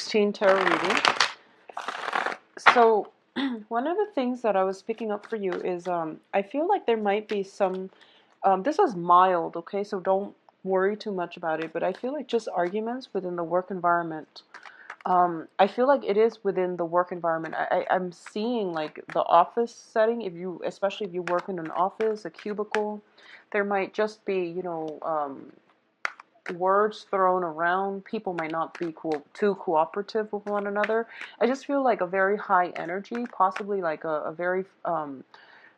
16 tarot reading. So, one of the things that I was picking up for you is I feel like there might be some. This is mild, okay? So don't worry too much about it. But I feel like just arguments within the work environment. I feel like it is within the work environment. I'm seeing like the office setting. Especially if you work in an office, a cubicle, there might just be, words thrown around. People might not be too cooperative with one another. I just feel like a very high energy, possibly like a very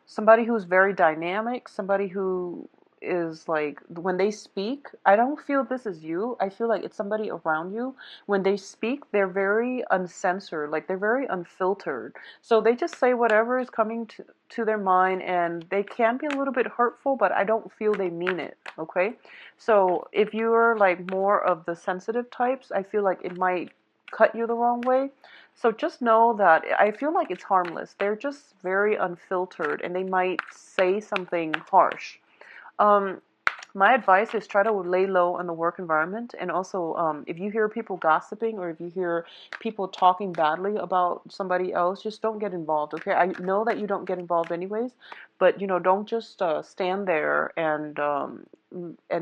somebody who's very dynamic, somebody who is like when they speak, I don't feel this is you. I feel like it's somebody around you. When they speak, they're very uncensored, like they're very unfiltered. So they just say whatever is coming to their mind, and they can be a little bit hurtful, but I don't feel they mean it, okay? So if you're like more of the sensitive types, I feel like it might cut you the wrong way. So just know that I feel like it's harmless. They're just very unfiltered and they might say something harsh. Um, my advice is try to lay low on the work environment. And also, if you hear people gossiping or if you hear people talking badly about somebody else, just don't get involved, okay? I know that you don't get involved anyways, but, don't just stand there and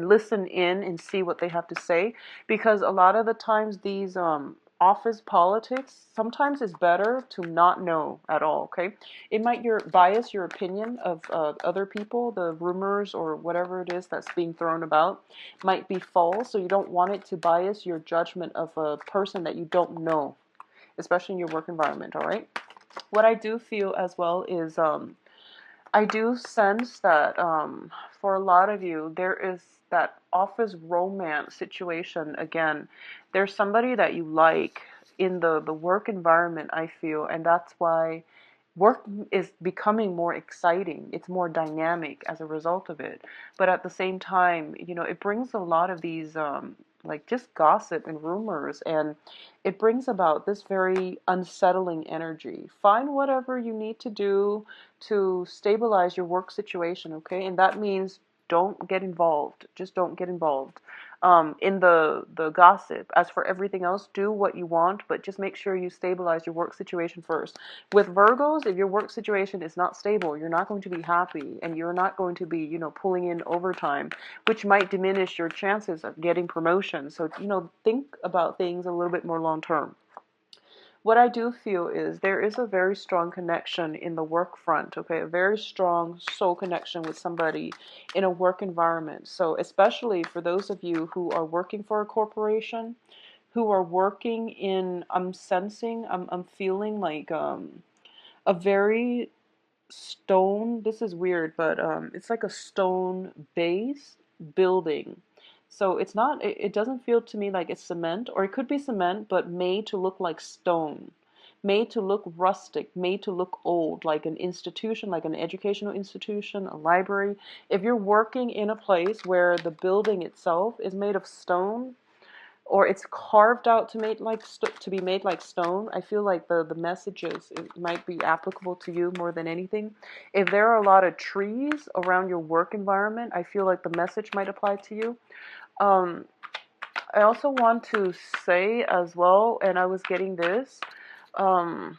listen in and see what they have to say. Because a lot of the times these office politics, sometimes it's better to not know at all, okay? It might bias your opinion of other people. The rumors or whatever it is that's being thrown about might be false, so you don't want it to bias your judgment of a person that you don't know, especially in your work environment, all right? What I do feel as well is I do sense that for a lot of you, there is that office romance situation again. There's somebody that you like in the work environment, I feel, and that's why work is becoming more exciting. It's more dynamic as a result of it. But at the same time, it brings a lot of these like just gossip and rumors, and it brings about this very unsettling energy. Find whatever you need to do to stabilize your work situation, okay? And that means don't get involved. Just don't get involved in the gossip. As for everything else, do what you want, but just make sure you stabilize your work situation first. With Virgos, if your work situation is not stable, you're not going to be happy, and you're not going to be, pulling in overtime, which might diminish your chances of getting promotion. So, think about things a little bit more long term. What I do feel is there is a very strong connection in the work front, okay? A very strong soul connection with somebody in a work environment. So especially for those of you who are working for a corporation, who are working in, I'm feeling like a very stone, this is weird, but it's like a stone base building. So it doesn't feel to me like it's cement, or it could be cement, but made to look like stone, made to look rustic, made to look old, like an institution, like an educational institution, a library. If you're working in a place where the building itself is made of stone, or it's carved out to be made like stone, I feel like the messages, it might be applicable to you more than anything. If there are a lot of trees around your work environment, I feel like the message might apply to you. um, I also want to say as well, and I was getting this, um,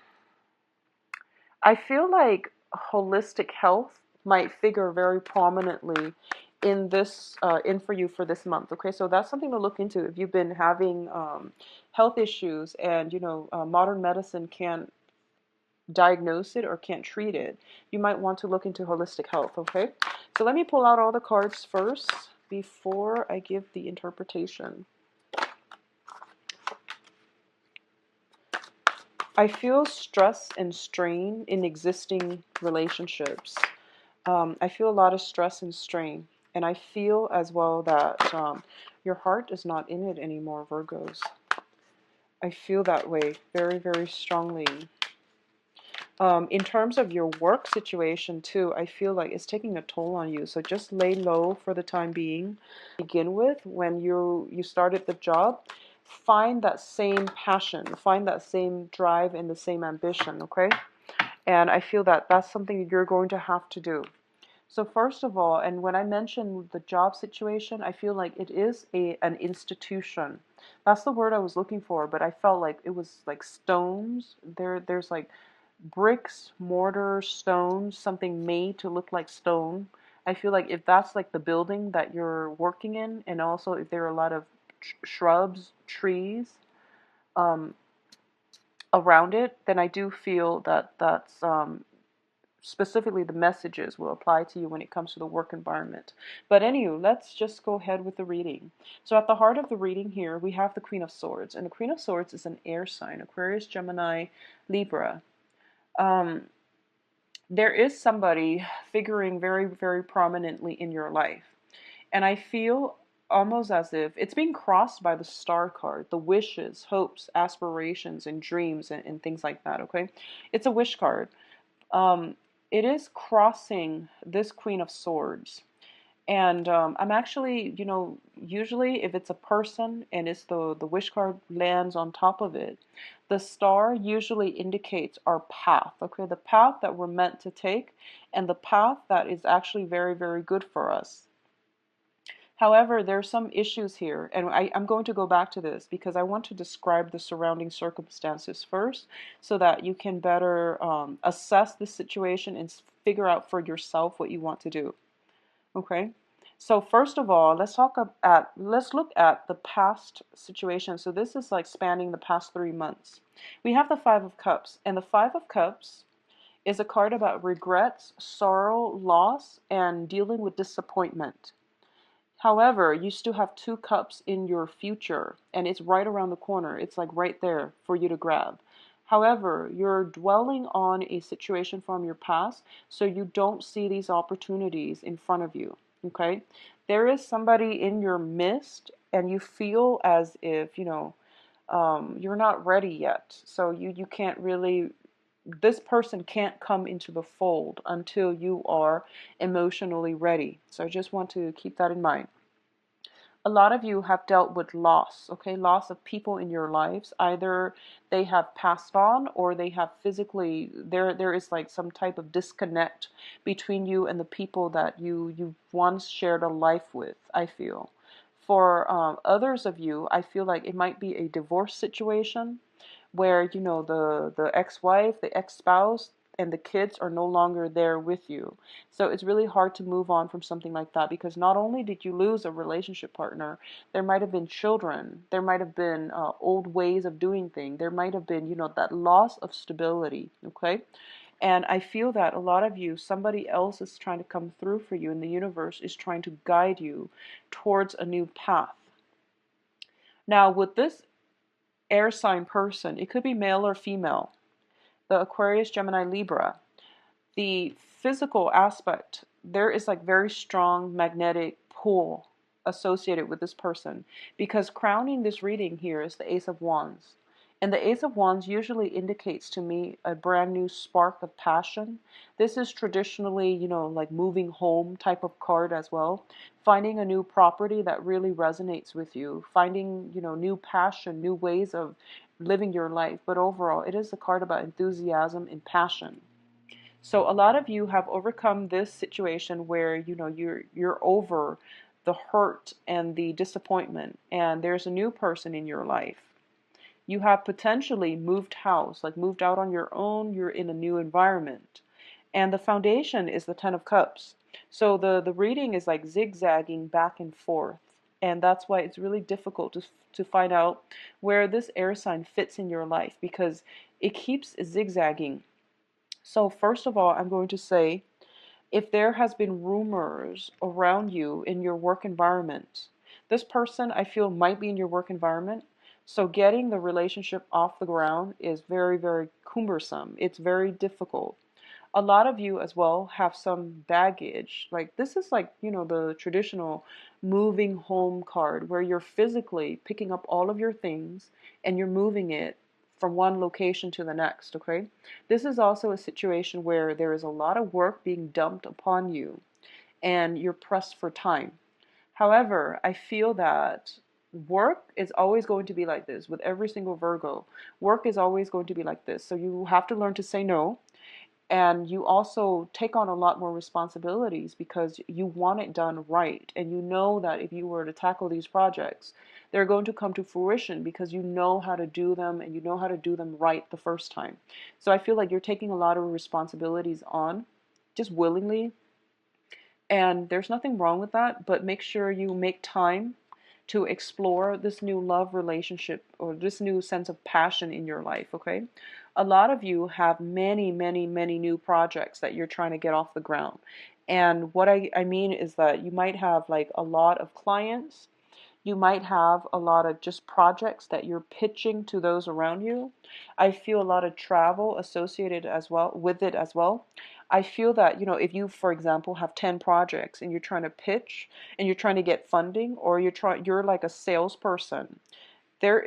I feel like holistic health might figure very prominently in this in for you for this month. Okay, so that's something to look into if you've been having health issues, and modern medicine can't diagnose it or can't treat it. You might want to look into holistic health. Okay, so let me pull out all the cards first before I give the interpretation. I feel stress and strain in existing relationships. I feel a lot of stress and strain. And I feel as well that your heart is not in it anymore, Virgos. I feel that way very, very strongly. In terms of your work situation too, I feel like it's taking a toll on you. So just lay low for the time being. Begin with, when you started the job, find that same passion, find that same drive and the same ambition, okay? And I feel that that's something you're going to have to do. So first of all, and when I mention the job situation, I feel like it is an institution. That's the word I was looking for, but I felt like it was like stones. There's like bricks, mortar, stones, something made to look like stone. I feel like if that's like the building that you're working in, and also if there are a lot of shrubs, trees, um, around it, then I do feel that that's specifically the messages will apply to you when it comes to the work environment. But anyway, let's just go ahead with the reading. So at the heart of the reading here, we have the Queen of Swords, and the Queen of Swords is an air sign: Aquarius, Gemini, Libra. Um, there is somebody figuring very, very prominently in your life. And I feel almost as if it's being crossed by the star card, the wishes, hopes, aspirations, and dreams, and things like that, okay? It's a wish card. Um, it is crossing this Queen of Swords. And I'm actually, usually if it's a person and it's the wish card lands on top of it, the star usually indicates our path, okay? The path that we're meant to take and the path that is actually very, very good for us. However, there are some issues here, and I'm going to go back to this because I want to describe the surrounding circumstances first so that you can better assess the situation and figure out for yourself what you want to do. Okay? So first of all, let's look at the past situation. So this is like spanning the past 3 months. We have the Five of Cups, and the Five of Cups is a card about regrets, sorrow, loss, and dealing with disappointment. However, you still have two cups in your future, and it's right around the corner. It's like right there for you to grab. However, you're dwelling on a situation from your past, so you don't see these opportunities in front of you. Okay? There is somebody in your midst, and you feel as if, you're not ready yet. So you can't really, this person can't come into the fold until you are emotionally ready. So I just want to keep that in mind. A lot of you have dealt with loss, okay? Loss of people in your lives. Either they have passed on or they have physically, there is like some type of disconnect between you and the people that you once shared a life with, I feel. For others of you, I feel like it might be a divorce situation where, the ex-wife, the ex-spouse, and the kids are no longer there with you. So it's really hard to move on from something like that because not only did you lose a relationship partner, there might have been children, there might have been old ways of doing things, there might have been, that loss of stability, okay? And I feel that a lot of you, somebody else is trying to come through for you, and the universe is trying to guide you towards a new path. Now, with this air sign person, it could be male or female, the Aquarius, Gemini, Libra, the physical aspect, there is like very strong magnetic pull associated with this person because crowning this reading here is the Ace of Wands. And the Ace of Wands usually indicates to me a brand new spark of passion. This is traditionally, like moving home type of card as well. Finding a new property that really resonates with you. Finding, new passion, new ways of living your life. But overall, it is a card about enthusiasm and passion. So a lot of you have overcome this situation where you're over the hurt and the disappointment, and there's a new person in your life. You have potentially moved house, like moved out on your own, you're in a new environment. And the foundation is the Ten of Cups. So the reading is like zigzagging back and forth. And that's why it's really difficult to find out where this air sign fits in your life because it keeps zigzagging. So first of all, I'm going to say, if there has been rumors around you in your work environment, this person I feel might be in your work environment. So getting the relationship off the ground is very, very cumbersome. It's very difficult. A lot of you as well have some baggage. Like this is like, the traditional moving home card where you're physically picking up all of your things and you're moving it from one location to the next, okay? This is also a situation where there is a lot of work being dumped upon you and you're pressed for time. However, I feel that work is always going to be like this with every single Virgo. Work is always going to be like this. So you have to learn to say no. And you also take on a lot more responsibilities because you want it done right. And you know that if you were to tackle these projects, they're going to come to fruition because you know how to do them and you know how to do them right the first time. So I feel like you're taking a lot of responsibilities on just willingly, and there's nothing wrong with that, but make sure you make time to explore this new love relationship or this new sense of passion in your life, okay? A lot of you have many, many, many new projects that you're trying to get off the ground. And what I mean is that you might have like a lot of clients, you might have a lot of just projects that you're pitching to those around you. I feel a lot of travel associated as well with it as well. I feel that, if you, for example, have 10 projects and you're trying to pitch and you're trying to get funding, or you're like a salesperson, there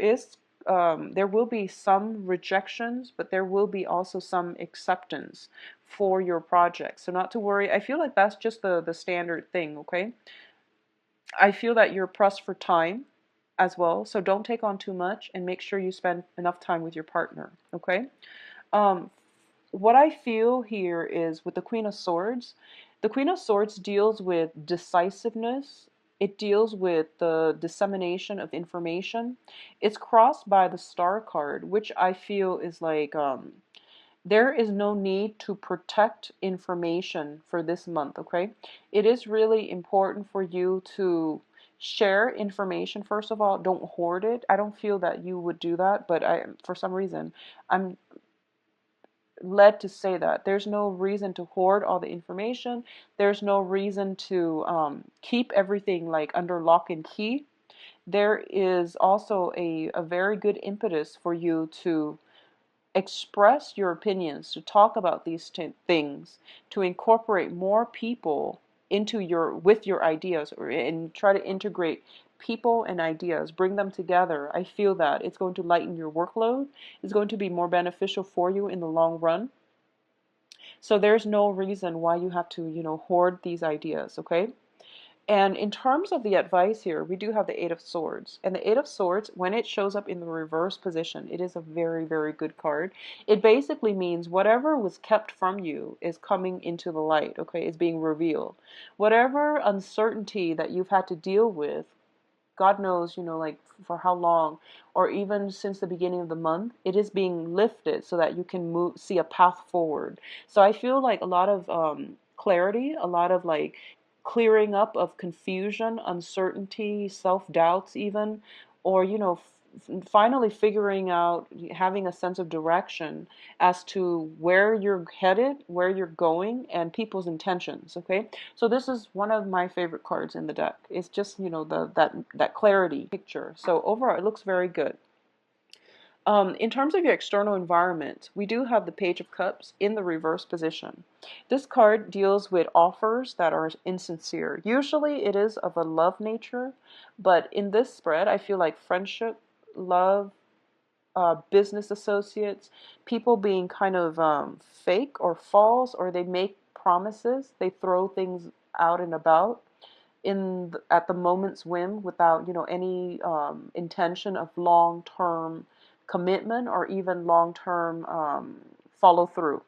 will be some rejections, but there will be also some acceptance for your project. So not to worry. I feel like that's just the standard thing, okay? I feel that you're pressed for time as well, so don't take on too much and make sure you spend enough time with your partner, okay? Um, what I feel here is with the Queen of Swords, the Queen of Swords deals with decisiveness. It deals with the dissemination of information. It's crossed by the Star card, which I feel is like there is no need to protect information for this month, okay? It is really important for you to share information. First of all, don't hoard it. I don't feel that you would do that, but for some reason, I'm led to say that. There's no reason to hoard all the information. There's no reason to keep everything like under lock and key. There is also a very good impetus for you to express your opinions, to talk about these things, to incorporate more people into with your ideas, and try to integrate people and ideas, bring them together. I feel that it's going to lighten your workload. It's going to be more beneficial for you in the long run. So there's no reason why you have to, hoard these ideas, okay? And in terms of the advice here, we do have the Eight of Swords. And the Eight of Swords, when it shows up in the reverse position, it is a very, very good card. It basically means whatever was kept from you is coming into the light, okay? It's being revealed. Whatever uncertainty that you've had to deal with, God knows, like for how long, or even since the beginning of the month, it is being lifted so that you can see a path forward. So I feel like a lot of clarity, a lot of like clearing up of confusion, uncertainty, self-doubts even, or, finally figuring out, having a sense of direction as to where you're headed, where you're going, and people's intentions, okay? So this is one of my favorite cards in the deck. It's just, that clarity picture. So overall, it looks very good. In terms of your external environment, we do have the Page of Cups in the reverse position. This card deals with offers that are insincere. Usually it is of a love nature, but in this spread, I feel like friendship, love, business associates, people being kind of fake or false, or they make promises, they throw things out and about at the moment's whim without any intention of long-term commitment or even long-term follow through.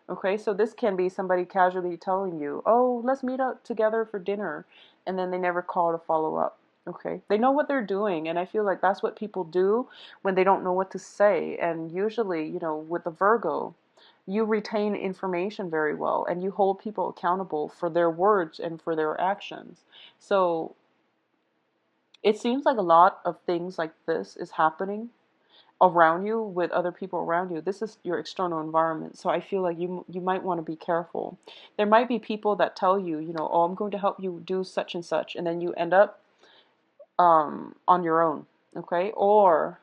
Okay, so this can be somebody casually telling you, oh, let's meet up together for dinner, and then they never call to follow up. Okay, they know what they're doing, and I feel like that's what people do when they don't know what to say. And usually, with the Virgo, you retain information very well, and you hold people accountable for their words and for their actions. So it seems like a lot of things like this is happening around you with other people around you. This is your external environment. So I feel like you might want to be careful. There might be people that tell you, oh, I'm going to help you do such and such, and then you end up on your own, okay? Or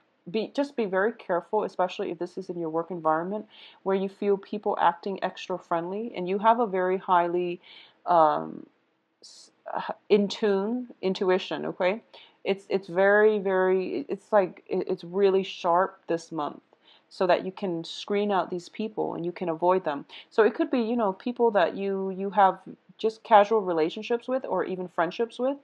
just be very careful, especially if this is in your work environment where you feel people acting extra friendly and you have a very highly um, intuition, okay? It's very, very, it's like it's really sharp this month, so that you can screen out these people and you can avoid them. So it could be, people that you have just casual relationships with or even friendships with,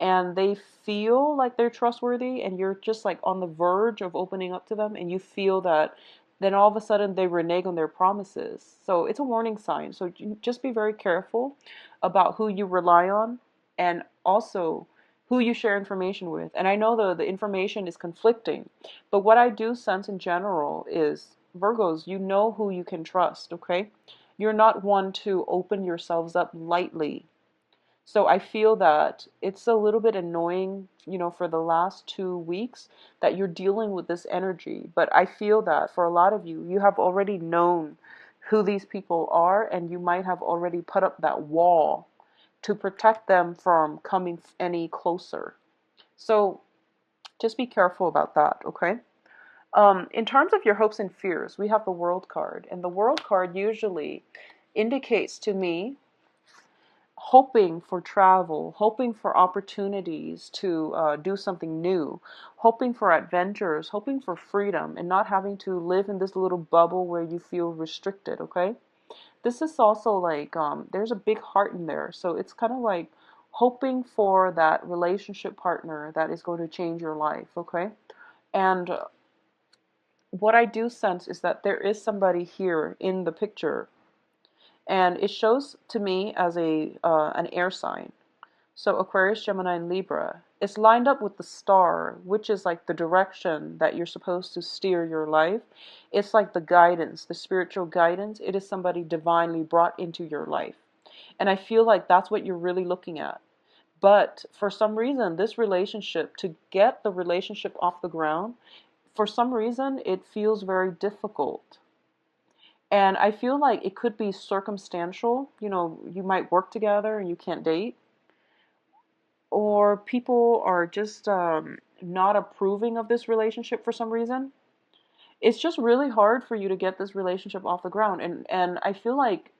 and they feel like they're trustworthy and you're just like on the verge of opening up to them, and you feel that then all of a sudden they renege on their promises. So it's a warning sign. So just be very careful about who you rely on, and also who you share information with. And I know the information is conflicting, but what I do sense in general is, Virgos, you know who you can trust, okay? You're not one to open yourselves up lightly. So I feel that it's a little bit annoying, for the last 2 weeks that you're dealing with this energy. But I feel that for a lot of you, you have already known who these people are, and you might have already put up that wall to protect them from coming any closer. So just be careful about that, okay? In terms of your hopes and fears, we have the World card, and the World card usually indicates to me hoping for travel, hoping for opportunities to do something new, hoping for adventures, hoping for freedom, and not having to live in this little bubble where you feel restricted, okay? This is also like, there's a big heart in there. So it's kind of like hoping for that relationship partner that is going to change your life, okay? And what I do sense is that there is somebody here in the picture, and it shows to me as an air sign. So Aquarius, Gemini, and Libra. It's lined up with the star, which is like the direction that you're supposed to steer your life. It's like the guidance, the spiritual guidance. It is somebody divinely brought into your life. And I feel like that's what you're really looking at. But for some reason, this relationship, to get the relationship off the ground, for some reason, it feels very difficult. And I feel like it could be circumstantial. You might work together and you can't date, or people are just not approving of this relationship for some reason. It's just really hard for you to get this relationship off the ground. And I feel like,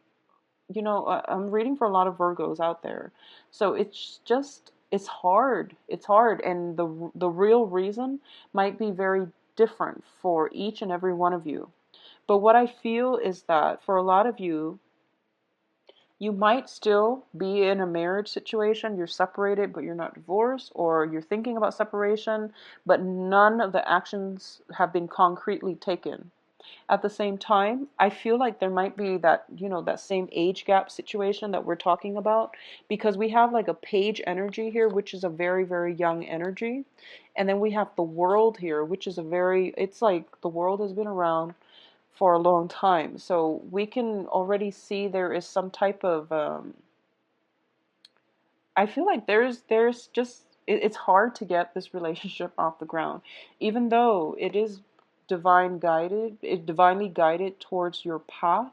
I'm reading for a lot of Virgos out there. So it's hard. It's hard. And the real reason might be very different for each and every one of you. But what I feel is that for a lot of you, you might still be in a marriage situation. You're separated, but you're not divorced, or you're thinking about separation, but none of the actions have been concretely taken. At the same time, I feel like there might be that same age gap situation that we're talking about, because we have like a page energy here, which is a very, very young energy. And then we have the world here, which is it's like the world has been around for a long time. So we can already see there is some type of, I feel like there's just, it's hard to get this relationship off the ground, even though it is divinely guided towards your path.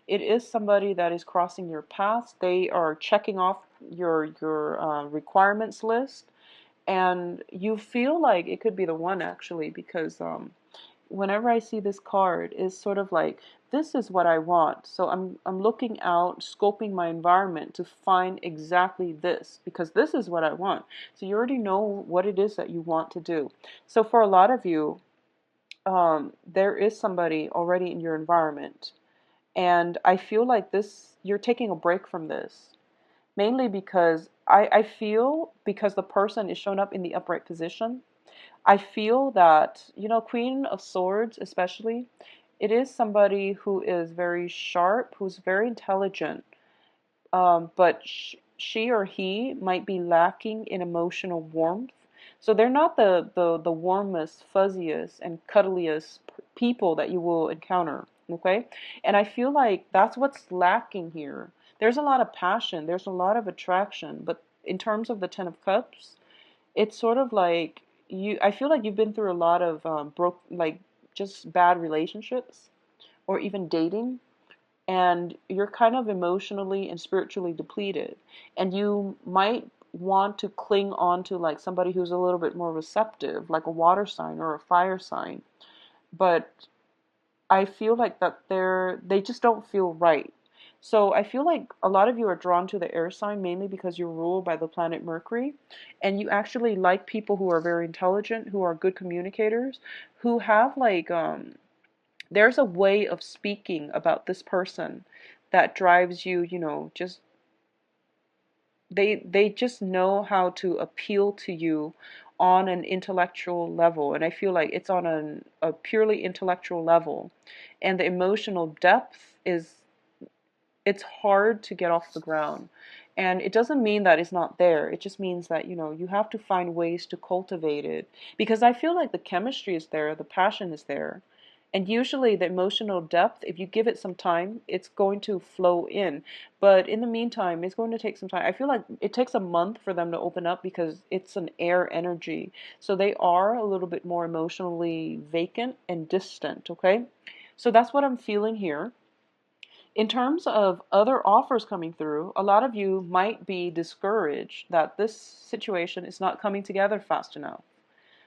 It is somebody that is crossing your path. They are checking off your requirements list, and you feel like it could be the one, actually, because whenever I see this card, is sort of like, this is what I want. So I'm looking out, scoping my environment to find exactly this, because this is what I want. So you already know what it is that you want to do. So for a lot of you, there is somebody already in your environment, and I feel like you're taking a break from this, mainly because I feel, because the person is shown up in the upright position. I feel that, Queen of Swords especially, it is somebody who is very sharp, who's very intelligent, but she or he might be lacking in emotional warmth. So they're not the warmest, fuzziest, and cuddliest people that you will encounter, okay? And I feel like that's what's lacking here. There's a lot of passion, there's a lot of attraction, but in terms of the Ten of Cups, it's sort of like I feel like you've been through a lot of just bad relationships, or even dating, and you're kind of emotionally and spiritually depleted, and you might want to cling on to like somebody who's a little bit more receptive, like a water sign or a fire sign. But I feel like that they just don't feel right. So I feel like a lot of you are drawn to the air sign, mainly because you're ruled by the planet Mercury, and you actually like people who are very intelligent, who are good communicators, who have like there's a way of speaking about this person that drives you, just they just know how to appeal to you on an intellectual level. And I feel like it's on a purely intellectual level, and the emotional depth is, it's hard to get off the ground. And it doesn't mean that it's not there. It just means that, you have to find ways to cultivate it. Because I feel like the chemistry is there, the passion is there. And usually the emotional depth, if you give it some time, it's going to flow in. But in the meantime, it's going to take some time. I feel like it takes a month for them to open up because it's an air energy. So they are a little bit more emotionally vacant and distant, okay? So that's what I'm feeling here. In terms of other offers coming through, a lot of you might be discouraged that this situation is not coming together fast enough.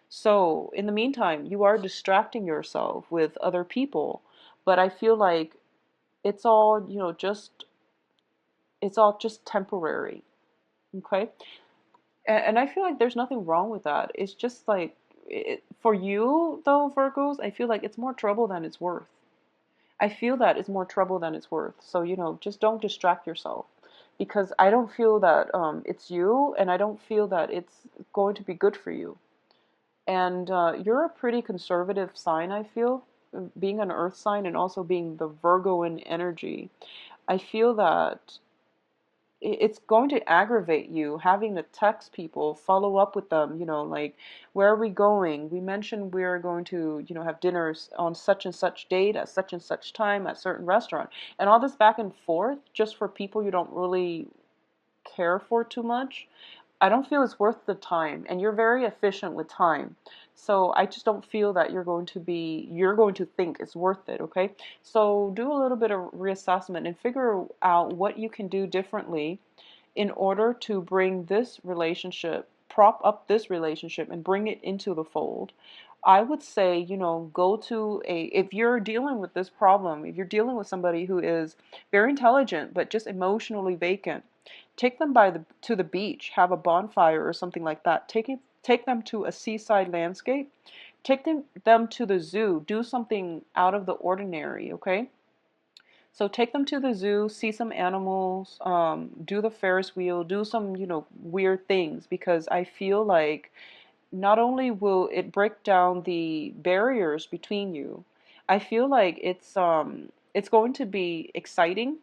So, in the meantime, you are distracting yourself with other people, but I feel like it's all, it's all just temporary, okay? And I feel like there's nothing wrong with that. It's just like, for you, though, Virgos, I feel like it's more trouble than it's worth. I feel that it's more trouble than it's worth. So, just don't distract yourself because I don't feel that it's you, and I don't feel that it's going to be good for you. And you're a pretty conservative sign, I feel, being an earth sign and also being the Virgoan energy. I feel that it's going to aggravate you having to text people, follow up with them, like, where are we going? We mentioned we're going to, have dinners on such and such date at such and such time at certain restaurant. And all this back and forth just for people you don't really care for too much. I don't feel it's worth the time, and you're very efficient with time. So I just don't feel that you're going to think it's worth it, okay? So do a little bit of reassessment and figure out what you can do differently in order to bring this relationship, prop up this relationship and bring it into the fold. I would say, go to if you're dealing with this problem, if you're dealing with somebody who is very intelligent but just emotionally vacant, take them to the beach, have a bonfire or something like that. Take them to a seaside landscape. Take them to the zoo. Do something out of the ordinary, okay? So take them to the zoo, see some animals, do the Ferris wheel, do some, weird things because I feel like not only will it break down the barriers between you, I feel like it's going to be exciting,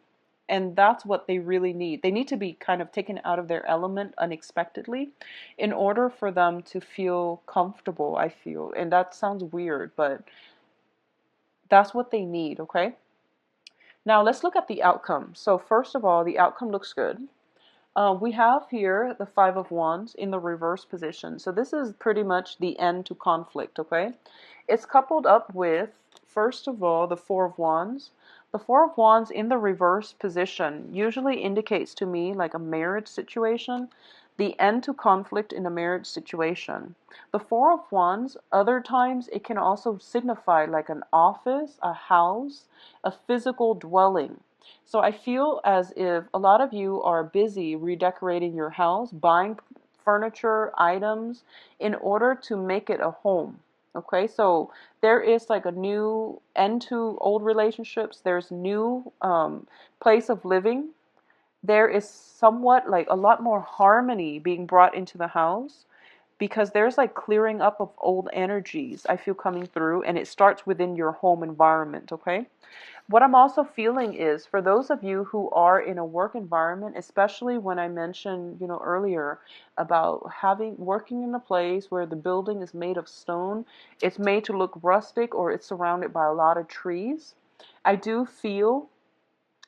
and that's what they really need. They need to be kind of taken out of their element unexpectedly in order for them to feel comfortable, I feel. And that sounds weird, but that's what they need, okay? Now let's look at the outcome. So first of all, the outcome looks good. We have here the Five of Wands in the reverse position. So this is pretty much the end to conflict, okay? It's coupled up with, first of all, the Four of Wands. The Four of Wands in the reverse position usually indicates to me like a marriage situation, the end to conflict in a marriage situation. The Four of Wands, other times it can also signify like an office, a house, a physical dwelling. So I feel as if a lot of you are busy redecorating your house, buying furniture, items in order to make it a home. Okay, so there is like a new end to old relationships. There's new place of living. There is somewhat like a lot more harmony being brought into the house because there's like clearing up of old energies I feel coming through, and it starts within your home environment, okay? What I'm also feeling is for those of you who are in a work environment, especially when I mentioned, earlier about working in a place where the building is made of stone, it's made to look rustic or it's surrounded by a lot of trees. I do feel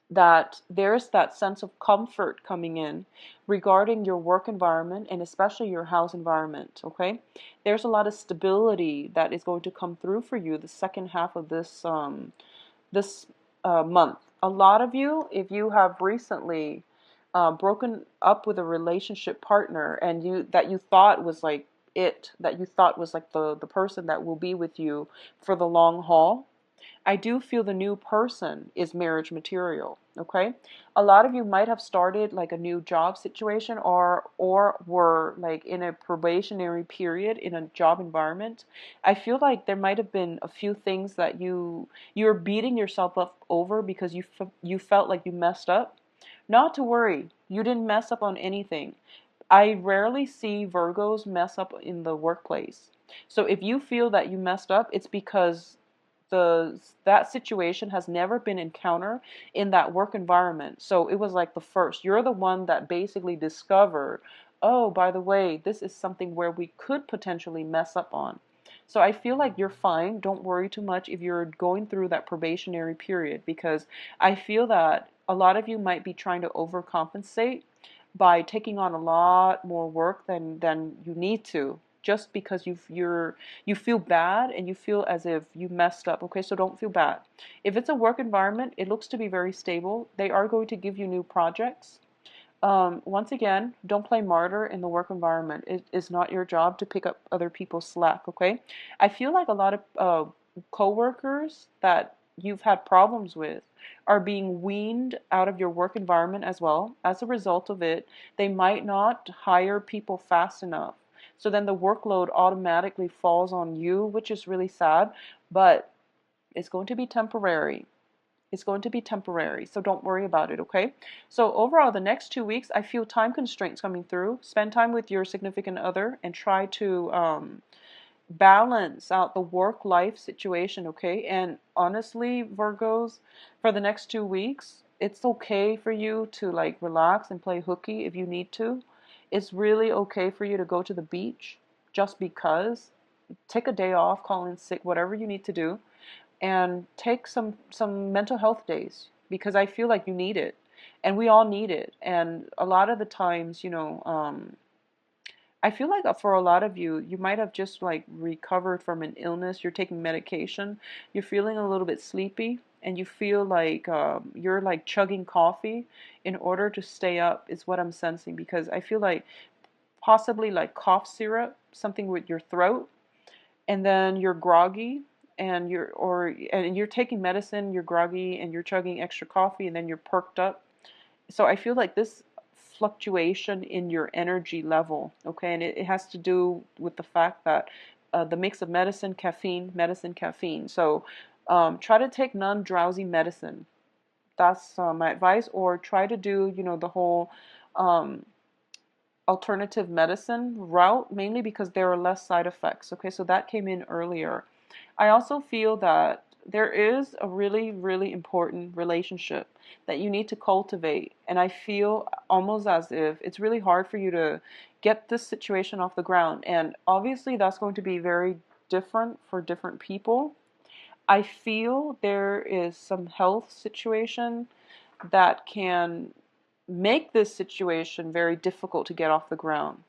that there's that sense of comfort coming in regarding your work environment and especially your house environment, okay? There's a lot of stability that is going to come through for you the second half of this month. A lot of you, if you have recently broken up with a relationship partner and you thought was like that you thought was like the person that will be with you for the long haul, I do feel the new person is marriage material, okay? A lot of you might have started like a new job situation or were like in a probationary period in a job environment. I feel like there might have been a few things that you're beating yourself up over because you felt like you messed up. Not to worry, you didn't mess up on anything. I rarely see Virgos mess up in the workplace. So if you feel that you messed up, it's because that situation has never been encountered in that work environment. So it was like the first. You're the one that basically discovered, oh, by the way, this is something where we could potentially mess up on. So I feel like you're fine. Don't worry too much if you're going through that probationary period, because I feel that a lot of you might be trying to overcompensate by taking on a lot more work than you need to, just because you feel bad and you feel as if you messed up. Okay, so don't feel bad. If it's a work environment, it looks to be very stable. They are going to give you new projects. Once again, don't play martyr in the work environment. It is not your job to pick up other people's slack, okay? I feel like a lot of coworkers that you've had problems with are being weaned out of your work environment as well. As a result of it, they might not hire people fast enough. So then the workload automatically falls on you, which is really sad, but it's going to be temporary. It's going to be temporary, so don't worry about it, okay? So overall, the next 2 weeks, I feel time constraints coming through. Spend time with your significant other and try to balance out the work-life situation, okay? And honestly, Virgos, for the next 2 weeks, it's okay for you to like relax and play hooky if you need to. It's really okay for you to go to the beach just because. Take a day off, call in sick, whatever you need to do, and take some mental health days, because I feel like you need it, and we all need it. And a lot of the times, I feel like for a lot of you, you might have just like recovered from an illness. You're taking medication. You're feeling a little bit sleepy, and you feel like you're like chugging coffee in order to stay up. Is what I'm sensing, because I feel like possibly like cough syrup, something with your throat, and then you're groggy, and you're taking medicine, you're groggy, and you're chugging extra coffee, and then you're perked up. So I feel like this fluctuation in your energy level, okay, and it has to do with the fact that the mix of medicine, caffeine. So try to take non-drowsy medicine. That's my advice. Or try to do, the whole um, alternative medicine route, mainly because there are less side effects. Okay, so that came in earlier. I also feel that there is a really, really important relationship that you need to cultivate. And I feel almost as if it's really hard for you to get this situation off the ground. And obviously, that's going to be very different for different people. I feel there is some health situation that can make this situation very difficult to get off the ground.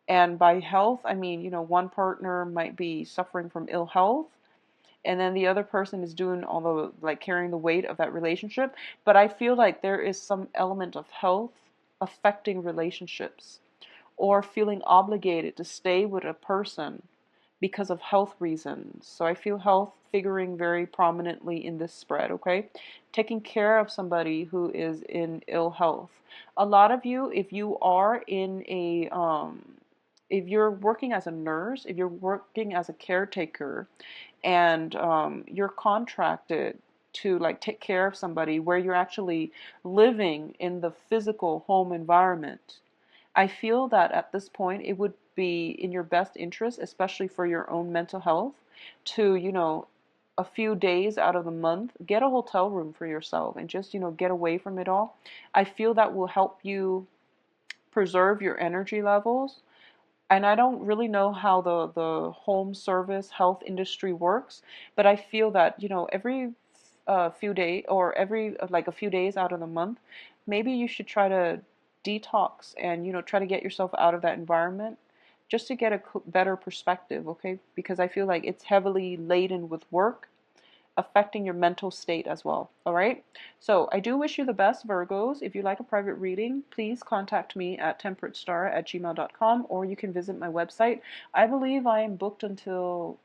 And by health, I mean, one partner might be suffering from ill health, and then the other person is doing all the like carrying the weight of that relationship. But I feel like there is some element of health affecting relationships, or feeling obligated to stay with a person because of health reasons. So I feel health figuring very prominently in this spread, okay? Taking care of somebody who is in ill health. A lot of you, if you are in if you're working as a nurse, if you're working as a caretaker, and you're contracted to like take care of somebody where you're actually living in the physical home environment, I feel that at this point it would be in your best interest, especially for your own mental health, to, a few days out of the month, get a hotel room for yourself and just, get away from it all. I feel that will help you preserve your energy levels. And I don't really know how the home service health industry works, but I feel that, every few days, or every like a few days out of the month, maybe you should try to detox and, try to get yourself out of that environment just to get a better perspective, okay? Because I feel like it's heavily laden with work, affecting your mental state as well. All right. So I do wish you the best, Virgos. If you'd like a private reading, please contact me at temperatestar@gmail.com, or you can visit my website. I believe I am booked until